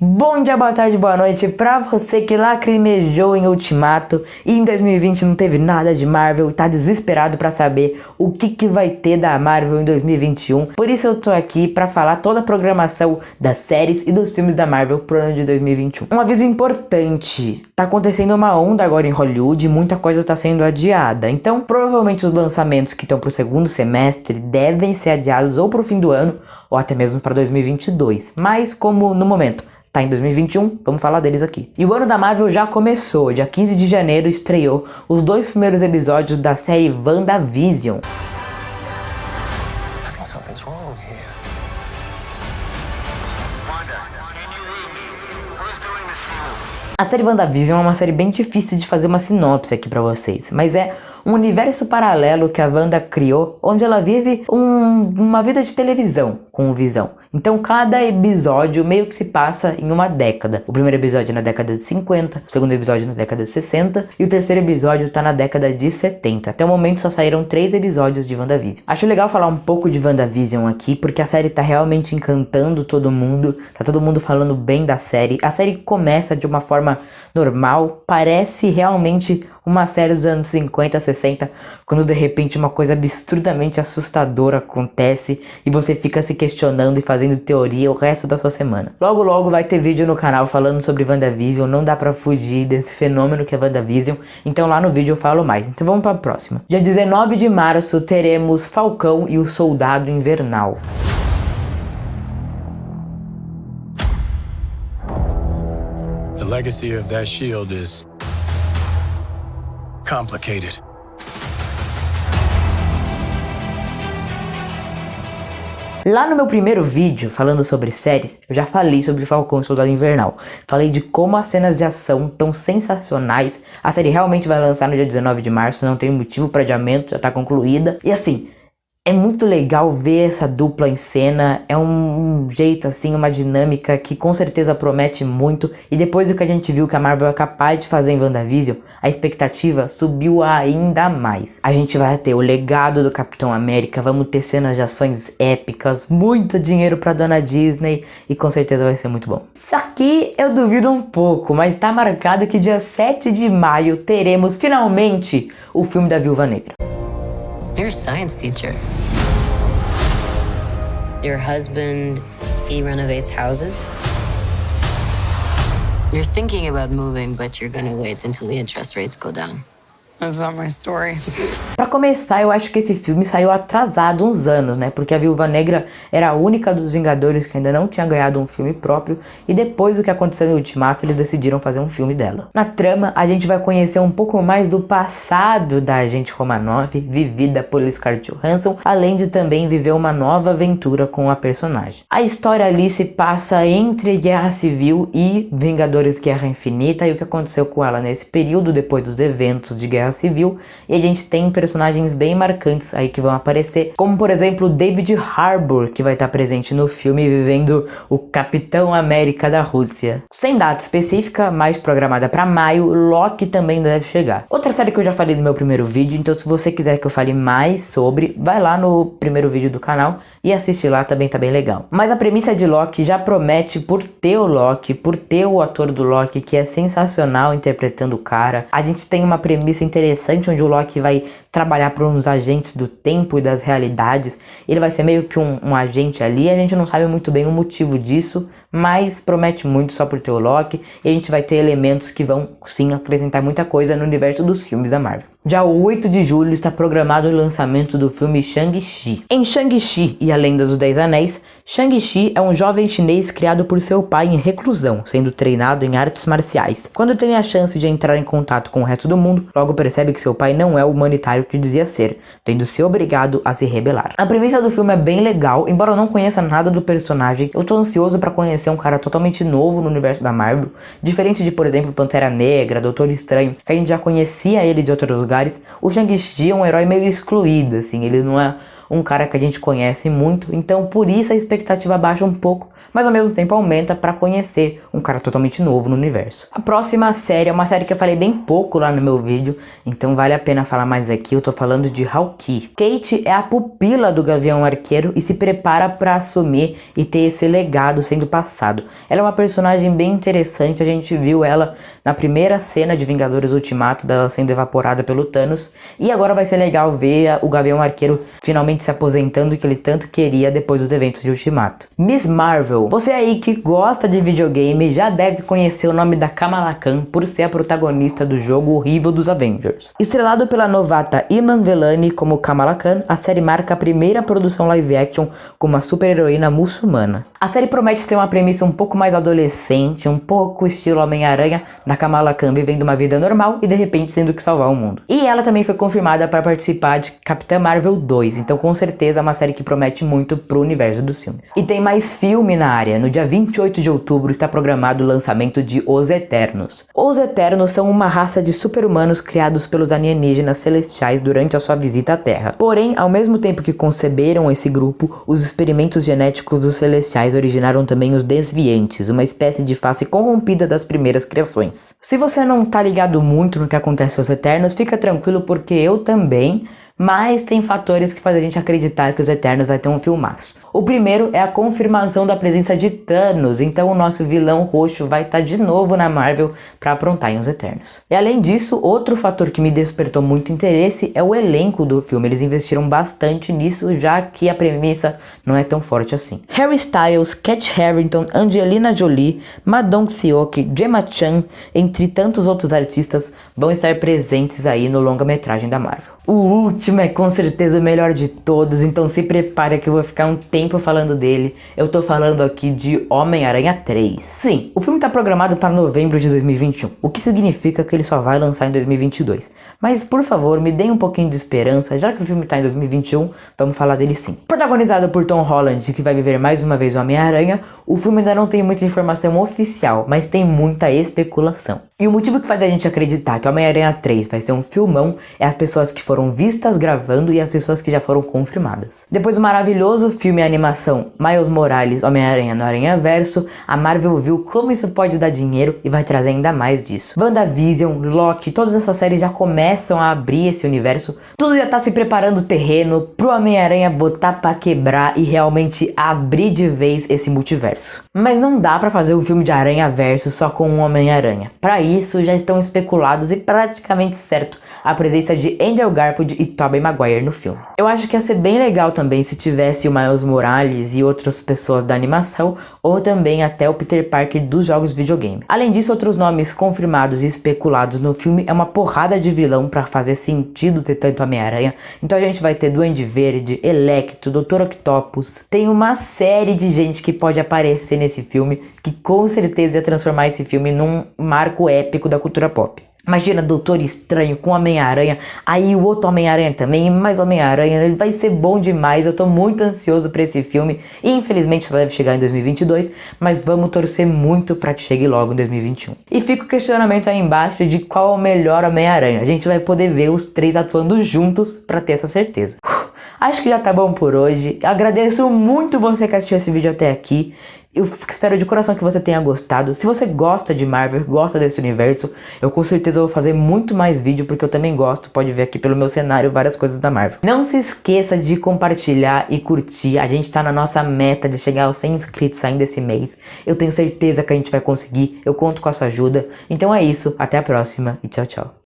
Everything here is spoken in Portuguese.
Bom dia, boa tarde, boa noite pra você que lacrimejou em Ultimato e em 2020 não teve nada de Marvel e tá desesperado pra saber o que vai ter da Marvel em 2021. Por isso eu tô aqui pra falar toda a programação das séries e dos filmes da Marvel pro ano de 2021. Um aviso importante, tá acontecendo uma onda agora em Hollywood e muita coisa tá sendo adiada. Então provavelmente os lançamentos que estão pro segundo semestre devem ser adiados ou pro fim do ano ou até mesmo pra 2022. Mas como no momento tá em 2021, vamos falar deles aqui. E o ano da Marvel já começou. Dia 15 de janeiro estreou os 2 primeiros episódios da série WandaVision. A série WandaVision é uma série bem difícil de fazer uma sinopse aqui pra vocês, mas é um universo paralelo que a Wanda criou, onde ela vive uma vida de televisão com o Visão. Então cada episódio meio que se passa em uma década. O primeiro episódio é na década de 50, o segundo episódio na década de 60 e o terceiro episódio tá na década de 70. Até o momento só saíram 3 episódios de WandaVision. Acho legal falar um pouco de WandaVision aqui, porque a série tá realmente encantando todo mundo, tá todo mundo falando bem da série. A série começa de uma forma normal, parece realmente uma série dos anos 50, 60, quando de repente uma coisa absurdamente assustadora acontece e você fica se questionando e fazendo teoria o resto da sua semana. Logo logo vai ter vídeo no canal falando sobre WandaVision, não dá pra fugir desse fenômeno que é WandaVision, então lá no vídeo eu falo mais. Então vamos pra próxima. Dia 19 de março teremos Falcão e o Soldado Invernal. The legacy of that shield is complicated. Lá no meu primeiro vídeo, falando sobre séries, eu já falei sobre Falcão e Soldado Invernal. Falei de como as cenas de ação estão sensacionais. A série realmente vai lançar no dia 19 de março, não tem motivo para adiamento, já tá concluída. E assim, é muito legal ver essa dupla em cena, é um jeito assim, uma dinâmica que com certeza promete muito. E depois do que a gente viu que a Marvel é capaz de fazer em WandaVision, a expectativa subiu ainda mais. A gente vai ter o legado do Capitão América, vamos ter cenas de ações épicas, muito dinheiro pra dona Disney e com certeza vai ser muito bom. Isso aqui eu duvido um pouco, mas tá marcado que dia 7 de maio teremos finalmente o filme da Viúva Negra. You're a science teacher. Your husband, he renovates houses. You're thinking about moving, but you're gonna wait until the interest rates go down. That's not my story. Pra começar, eu acho que esse filme saiu atrasado uns anos, né? Porque a Viúva Negra era a única dos Vingadores que ainda não tinha ganhado um filme próprio. E depois do que aconteceu em Ultimato, eles decidiram fazer um filme dela. Na trama, a gente vai conhecer um pouco mais do passado da agente Romanoff, vivida por Scarlett Johansson, além de também viver uma nova aventura com a personagem. A história ali se passa entre Guerra Civil e Vingadores Guerra Infinita e o que aconteceu com ela nesse período depois dos eventos de Guerra Civil, e a gente tem personagens bem marcantes aí que vão aparecer, como por exemplo David Harbour, que vai estar presente no filme vivendo o Capitão América da Rússia. Sem data específica, mas programada para maio, Loki também deve chegar. Outra série que eu já falei no meu primeiro vídeo, então se você quiser que eu fale mais sobre, vai lá no primeiro vídeo do canal e assiste lá, também tá bem legal. Mas a premissa de Loki já promete por ter o Loki, por ter o ator do Loki que é sensacional interpretando o cara. A gente tem uma premissa interessante onde o Loki vai trabalhar para uns agentes do tempo e das realidades. Ele vai ser meio que um agente ali, a gente não sabe muito bem o motivo disso, mas promete muito só por ter o Loki, e a gente vai ter elementos que vão sim acrescentar muita coisa no universo dos filmes da Marvel. Dia 8 de julho está programado o lançamento do filme Shang-Chi. Em Shang-Chi e a Lenda dos 10 Anéis, Shang-Chi é um jovem chinês criado por seu pai em reclusão, sendo treinado em artes marciais. Quando tem a chance de entrar em contato com o resto do mundo, logo percebe que seu pai não é o humanitário que dizia ser, vendo-se obrigado a se rebelar. A premissa do filme é bem legal, embora eu não conheça nada do personagem, eu tô ansioso pra conhecer um cara totalmente novo no universo da Marvel, diferente de, por exemplo, Pantera Negra, Doutor Estranho, que a gente já conhecia ele de outros lugares. O Shang-Chi é um herói meio excluído, assim, ele não é um cara que a gente conhece muito, então por isso a expectativa baixa um pouco, mas ao mesmo tempo aumenta para conhecer um cara totalmente novo no universo. A próxima série é uma série que eu falei bem pouco lá no meu vídeo, então vale a pena falar mais aqui. Eu tô falando de Hawkeye. Kate é a pupila do Gavião Arqueiro e se prepara para assumir e ter esse legado sendo passado. Ela é uma personagem bem interessante, a gente viu ela na primeira cena de Vingadores Ultimato, dela sendo evaporada pelo Thanos, e agora vai ser legal ver o Gavião Arqueiro finalmente se aposentando, que ele tanto queria depois dos eventos de Ultimato. Miss Marvel, você aí que gosta de videogame já deve conhecer o nome da Kamala Khan por ser a protagonista do jogo horrível dos Avengers. Estrelado pela novata Iman Vellani como Kamala Khan, a série marca a primeira produção live action com uma super-heroína muçulmana. A série promete ter uma premissa um pouco mais adolescente, um pouco estilo Homem-Aranha, da Kamala Khan vivendo uma vida normal e de repente tendo que salvar o mundo. E ela também foi confirmada para participar de Capitã Marvel 2, então com certeza é uma série que promete muito pro universo dos filmes. E tem mais filme na área. No dia 28 de outubro está programado o lançamento de Os Eternos. Os Eternos são uma raça de super-humanos criados pelos alienígenas celestiais durante a sua visita à Terra. Porém, ao mesmo tempo que conceberam esse grupo, os experimentos genéticos dos celestiais originaram também os Desviantes, uma espécie de face corrompida das primeiras criações. Se você não tá ligado muito no que acontece aos Eternos, fica tranquilo porque eu também, mas tem fatores que fazem a gente acreditar que os Eternos vai ter um filmaço. O primeiro é a confirmação da presença de Thanos, então o nosso vilão roxo vai estar de novo na Marvel para aprontar em Os Eternos. E além disso, outro fator que me despertou muito interesse é o elenco do filme. Eles investiram bastante nisso, já que a premissa não é tão forte assim. Harry Styles, Kit Harington, Angelina Jolie, Madong Seok, Gemma Chan, entre tantos outros artistas, vão estar presentes aí no longa-metragem da Marvel. O último é com certeza o melhor de todos, então se prepara que eu vou ficar um tempo falando dele. Eu tô falando aqui de Homem-Aranha 3. Sim, o filme tá programado para novembro de 2021, o que significa que ele só vai lançar em 2022. Mas por favor, me deem um pouquinho de esperança, já que o filme tá em 2021, vamos falar dele sim. Protagonizado por Tom Holland, que vai viver mais uma vez o Homem-Aranha, o filme ainda não tem muita informação oficial, mas tem muita especulação. E o motivo que faz a gente acreditar que Homem-Aranha 3 vai ser um filmão é as pessoas que foram vistas gravando e as pessoas que já foram confirmadas. Depois do maravilhoso filme e animação Miles Morales, Homem-Aranha no Aranhaverso, a Marvel viu como isso pode dar dinheiro e vai trazer ainda mais disso. WandaVision, Loki, todas essas séries já começam a abrir esse universo, tudo já tá se preparando o terreno pro Homem-Aranha botar pra quebrar e realmente abrir de vez esse multiverso. Mas não dá pra fazer um filme de Aranhaverso só com um Homem-Aranha. Pra isso já estão especulados e praticamente certo a presença de Andrew Garfield e Tobey Maguire no filme. Eu acho que ia ser bem legal também se tivesse o Miles Morales e outras pessoas da animação, ou também até o Peter Parker dos jogos de videogame. Além disso, outros nomes confirmados e especulados no filme é uma porrada de vilão pra fazer sentido ter tanto Homem-Aranha. Então a gente vai ter Duende Verde, Electro, Dr. Octopus. Tem uma série de gente que pode aparecer nesse filme, que com certeza ia transformar esse filme num marco épico da cultura pop. Imagina Doutor Estranho com Homem-Aranha, aí o outro Homem-Aranha também, mais Homem-Aranha, ele vai ser bom demais. Eu tô muito ansioso pra esse filme e infelizmente só deve chegar em 2022, mas vamos torcer muito pra que chegue logo em 2021. E fica o questionamento aí embaixo de qual é o melhor Homem-Aranha. A gente vai poder ver os três atuando juntos pra ter essa certeza. Acho que já tá bom por hoje. Eu agradeço muito você que assistiu esse vídeo até aqui. Eu espero de coração que você tenha gostado. Se você gosta de Marvel, gosta desse universo, eu com certeza vou fazer muito mais vídeo, porque eu também gosto. Pode ver aqui pelo meu cenário várias coisas da Marvel. Não se esqueça de compartilhar e curtir. A gente tá na nossa meta de chegar aos 100 inscritos ainda esse mês. Eu tenho certeza que a gente vai conseguir. Eu conto com a sua ajuda. Então é isso. Até a próxima e tchau, tchau.